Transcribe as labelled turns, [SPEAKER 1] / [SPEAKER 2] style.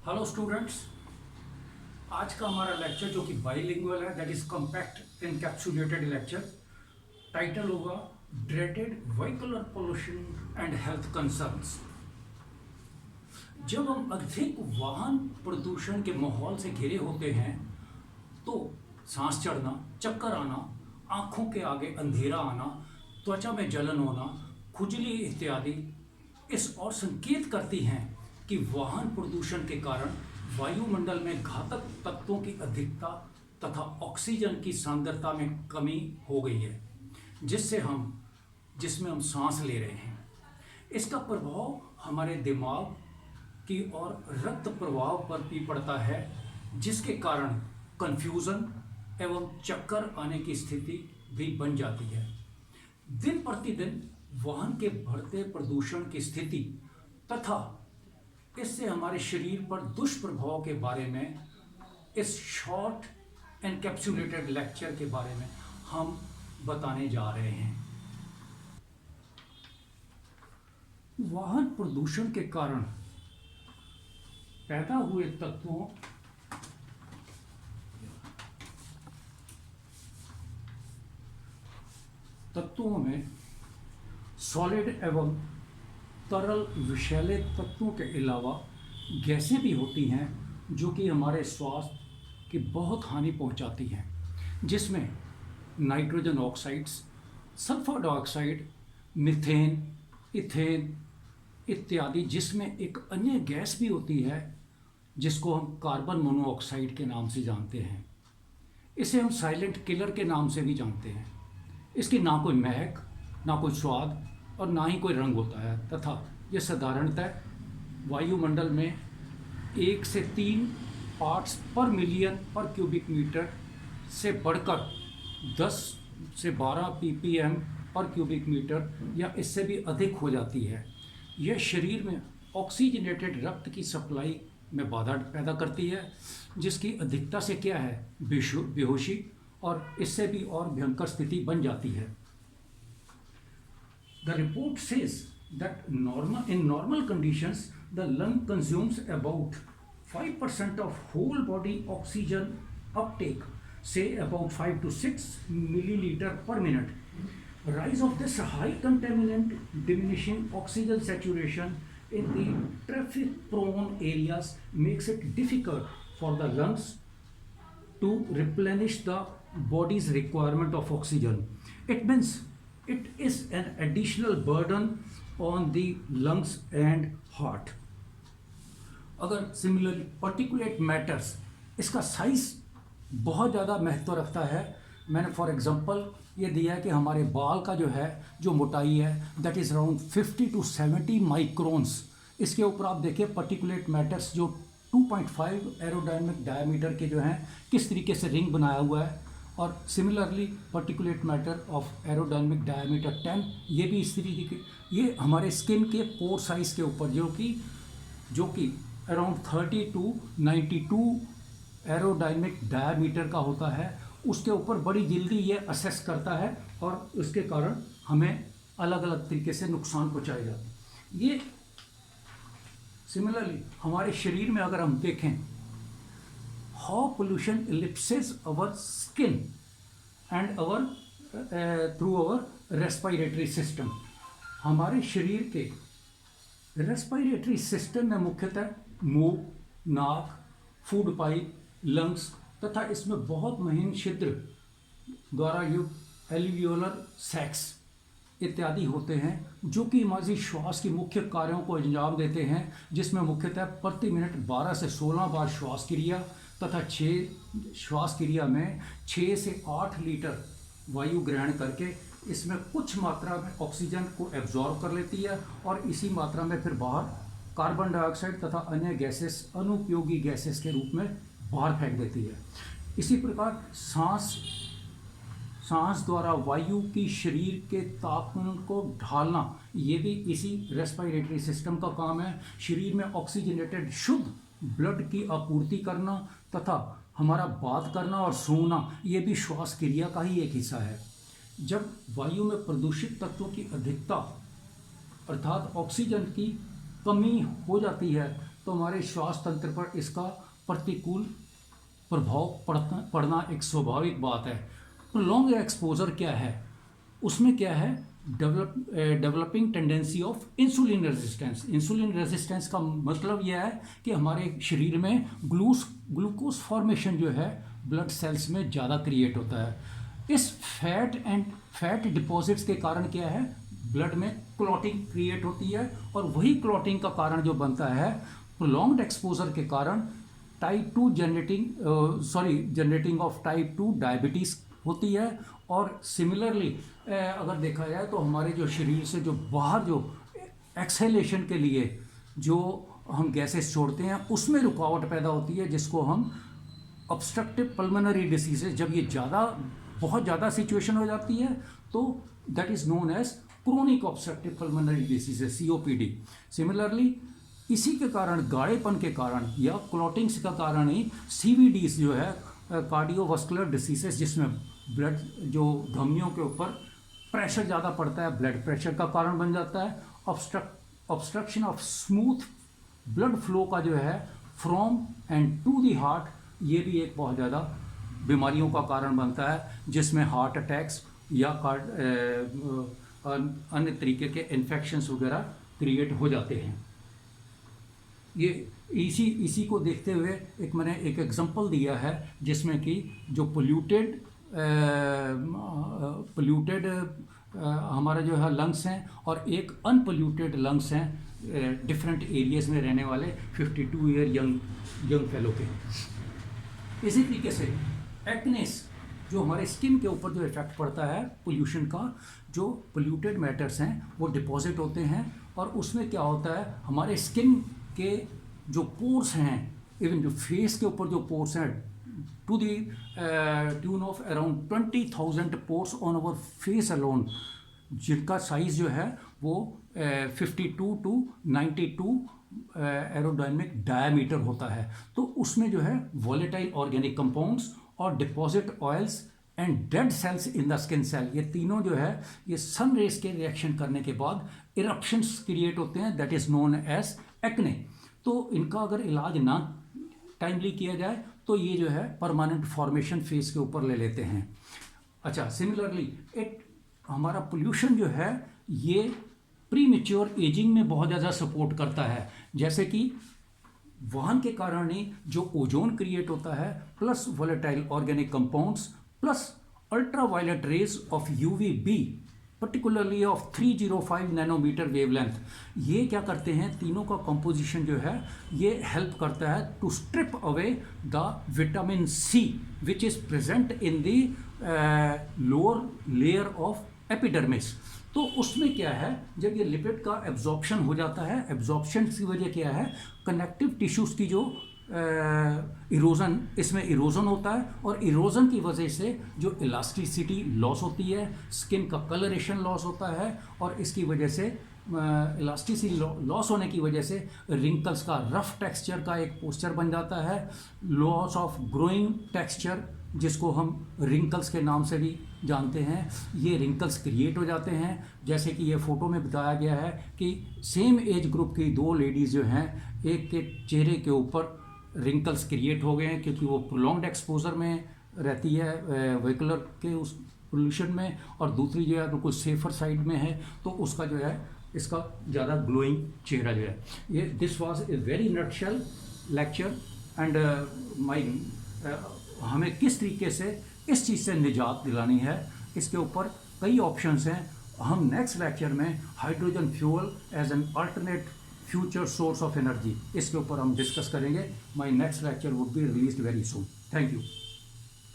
[SPEAKER 1] Hello students. आज का हमारा लेक्चर जो कि बाइलिंगुअल है, that is compact encapsulated lecture. Title होगा dreaded vehicular pollution and health concerns. जब हम अधिक वाहन प्रदूषण के माहौल से घिरे होते हैं तो सांस चढ़ना, चक्कर आना, आंखों के आगे अंधेरा आना, त्वचा में जलन होना, खुजली इत्यादि इस और संकेत करती हैं कि वाहन प्रदूषण के कारण वायुमंडल में घातक तत्वों की अधिकता तथा ऑक्सीजन की सांद्रता में कमी हो गई है, जिसमें हम सांस ले रहे हैं। इसका प्रभाव हमारे दिमाग की और रक्त प्रवाह पर भी पड़ता है, जिसके कारण कंफ्यूजन एवं चक्कर आने की स्थिति भी बन जाती है। दिन प्रतिदिन वाहन के बढ़ते प्रदूषण की स्थिति तथा इससे हमारे शरीर पर दुष्प्रभाव के बारे में इस शॉर्ट एनकैप्सुलेटेड लेक्चर के बारे में हम बताने जा रहे हैं। वाहन प्रदूषण के कारण पैदा हुए तत्वों में सॉलिड एवं तरल विषैले तत्वों के अलावा गैसें भी होती हैं जो कि हमारे स्वास्थ्य की बहुत हानि पहुंचाती हैं, जिसमें nitrogen oxides, sulphur dioxide, methane, ethane इत्यादि, जिसमें एक अन्य गैस भी होती है जिसको हम कार्बन मोनोऑक्साइड के नाम से जानते हैं। इसे हम साइलेंट किलर के नाम से भी जानते हैं। इसकी ना कोई महक, ना कोई स्वाद और ना ही कोई रंग होता है तथा यह साधारणतः वायुमंडल में 1 से 3 पार्ट्स पर मिलियन पर क्यूबिक मीटर से बढ़कर 10 से 12 ppm पर क्यूबिक मीटर या इससे भी अधिक हो जाती है। यह शरीर में ऑक्सीजनेटेड रक्त की सप्लाई में बाधा पैदा करती है, जिसकी अधिकता से क्या है, बेहोशी और इससे भी और भयंकर स्थिति बन जाती है। The report says that in normal conditions, the lung consumes about 5% of whole body oxygen uptake, say about 5 to 6 milliliter per minute. Rise of this high contaminant diminishing oxygen saturation in the traffic-prone areas makes it difficult for the lungs to replenish the body's requirement of oxygen. It means it is an additional burden on the lungs and heart. अगर similarly particulate matters, इसका size बहुत ज़्यादा महत्व रखता है। मैंने for example ये दिया है कि हमारे बाल का जो मोटाई है that is around 50 to 70 microns. इसके ऊपर आप देखिए particulate matters जो 2.5 एरोडायनेमिक डायमीटर के हैं किस तरीके से रिंग बनाया हुआ है, और similarly particulate matter of aerodynamic diameter 10, ये भी इस तरीके के, ये हमारे स्किन के पोर साइज के ऊपर जो कि अराउंड 30 to 92 एरोडायनेमिक डायमीटर का होता है, उसके ऊपर बड़ी जल्दी ये असेस करता है और उसके कारण हमें अलग अलग तरीके से नुकसान पहुँचाए जाते हैं। ये सिमिलरली हमारे शरीर में अगर हम देखें, how pollution ellipses our skin and through our respiratory system. हमारे शरीर के रेस्पिरेटरी सिस्टम में मुख्यतः मुंह, नाक, फूड पाइप, लंग्स तथा इसमें बहुत महीन छिद्र द्वारा युक्त एल्वियोलर सैक्स इत्यादि होते हैं, जो कि हमारी श्वास की मुख्य कार्यों को अंजाम देते हैं, जिसमें मुख्यतः प्रति मिनट 12 से 16 बार श्वास क्रिया तथा 6 श्वास क्रिया में 6 से 8 लीटर वायु ग्रहण करके इसमें कुछ मात्रा में ऑक्सीजन को एब्जॉर्ब कर लेती है और इसी मात्रा में फिर बाहर कार्बन डाइऑक्साइड तथा अन्य गैसेस, अनुपयोगी गैसेस के रूप में बाहर फेंक देती है। इसी प्रकार सांस द्वारा वायु की शरीर के तापमान को ढालना, ये भी इसी रेस्पिरेटरी सिस्टम का काम है। शरीर में ऑक्सीजनेटेड शुद्ध ब्लड की आपूर्ति करना तथा हमारा बात करना और सूंघना, ये भी श्वास क्रिया का ही एक हिस्सा है। जब वायु में प्रदूषित तत्वों की अधिकता अर्थात ऑक्सीजन की कमी हो जाती है तो हमारे श्वास तंत्र पर इसका प्रतिकूल प्रभाव पड़ना एक स्वाभाविक बात है। प्रोलॉन्ग एक्सपोजर क्या है, उसमें क्या है, developing tendency of insulin resistance. Insulin resistance का मतलब यह है कि हमारे शरीर में ग्लूकोज फॉर्मेशन जो है ब्लड सेल्स में ज़्यादा क्रिएट होता है। इस फैट डिपॉजिट्स के कारण क्या है, ब्लड में क्लॉटिंग क्रिएट होती है, और वही क्लॉटिंग का कारण जो बनता है प्रोलॉन्ग्ड एक्सपोजर के कारण type 2 generating of type 2 diabetes होती है। और सिमिलरली अगर देखा जाए तो हमारे जो शरीर से जो बाहर जो एक्सहेलेशन के लिए जो हम गैसेस छोड़ते हैं उसमें रुकावट पैदा होती है, जिसको हम ऑब्स्ट्रक्टिव पल्मोनरी डिसीजेज, जब ये बहुत ज़्यादा सिचुएशन हो जाती है तो that is known as chronic obstructive pulmonary diseases, COPD। Similarly इसी के कारण, गाढ़ेपन के कारण या क्लॉटिंग्स का कारण ही CVDs जो है, कार्डियोवास्कुलर डिसीजेस, जिसमें ब्लड जो धमनियों के ऊपर प्रेशर ज़्यादा पड़ता है, ब्लड प्रेशर का कारण बन जाता है। Obstruction of smooth blood flow का जो है from and to the heart, ये भी एक बहुत ज़्यादा बीमारियों का कारण बनता है, जिसमें हार्ट अटैक्स या अन्य तरीके के इन्फेक्शंस वगैरह क्रिएट हो जाते हैं। ये इसी को देखते हुए मैंने एक एग्जांपल दिया है, जिसमें कि जो पोल्यूटेड हमारा जो है लंग्स हैं और एक अनपोल्यूटेड लंग्स हैं डिफरेंट एरियाज में रहने वाले 52 ईयर यंग फेलो के। इसी तरीके से एक्नेस, जो हमारे स्किन के ऊपर जो इफेक्ट पड़ता है पोल्यूशन का, जो पोल्यूटेड मैटर्स हैं वो डिपॉजिट होते हैं, और उसमें क्या होता है, हमारे स्किन के जो पोर्स हैं, इवन जो फेस के ऊपर जो पोर्स हैं, to the tune of around 20,000 pores on our face alone, जिनका साइज़ जो है वो 52 to 92 एरोडायनेमिक डायमीटर होता है। तो उसमें जो है वॉलेटाइल ऑर्गेनिक कंपाउंड्स और deposit oils and dead cells in the skin cell, ये तीनों जो है ये सन रेस के रिएक्शन करने के बाद इरप्शंस क्रिएट होते हैं, that is known as acne. तो इनका अगर इलाज ना टाइमली किया जाए तो ये जो है परमानेंट फॉर्मेशन फेस के ऊपर ले लेते हैं। अच्छा, सिमिलरली हमारा पोल्यूशन जो है ये प्रीमेच्योर एजिंग में बहुत ज़्यादा सपोर्ट करता है, जैसे कि वाहन के कारण ही जो ओजोन क्रिएट होता है, plus volatile organic compounds, plus ultraviolet rays of UVB particularly of 305 nanometre wavelength, ये क्या करते हैं, तीनों का कंपोजिशन जो है ये हेल्प करता है to strip away the vitamin C which is present in the lower layer of epidermis. तो उसमें क्या है, जब ये लिपिड का एब्जॉर्प्शन हो जाता है, एब्जॉर्प्शन की वजह क्या है, कनेक्टिव टिश्यूज़ की जो इरोजन, इसमें इरोजन होता है, और इरोजन की वजह से जो इलास्टिसिटी लॉस होती है, स्किन का कलरेशन लॉस होता है, और इसकी वजह से इलास्टिसिटी लॉस होने की वजह से रिंकल्स का रफ टेक्सचर का एक पोस्चर बन जाता है, लॉस ऑफ ग्रोइंग टेक्सचर, जिसको हम रिंकल्स के नाम से भी जानते हैं, ये रिंकल्स क्रिएट हो जाते हैं। जैसे कि ये फ़ोटो में बताया गया है कि सेम एज ग्रुप की दो लेडीज़ जो हैं, एक के चेहरे के ऊपर रिंकल्स क्रिएट हो गए हैं क्योंकि वो प्रोलॉन्ग्ड एक्सपोजर में रहती है व्हीकलर के उस पोल्यूशन में, और दूसरी जो है बिल्कुल सेफर साइड में है, तो उसका जो है इसका ज़्यादा ग्लोइंग चेहरा जो है। ये this was a very nutshell lecture and हमें किस तरीके से इस चीज़ से निजात दिलानी है, इसके ऊपर कई ऑप्शंस हैं। हम नेक्स्ट लेक्चर में hydrogen fuel as an alternate future source of energy, इसके ऊपर हम डिस्कस करेंगे। My next lecture would be released very soon. Thank you.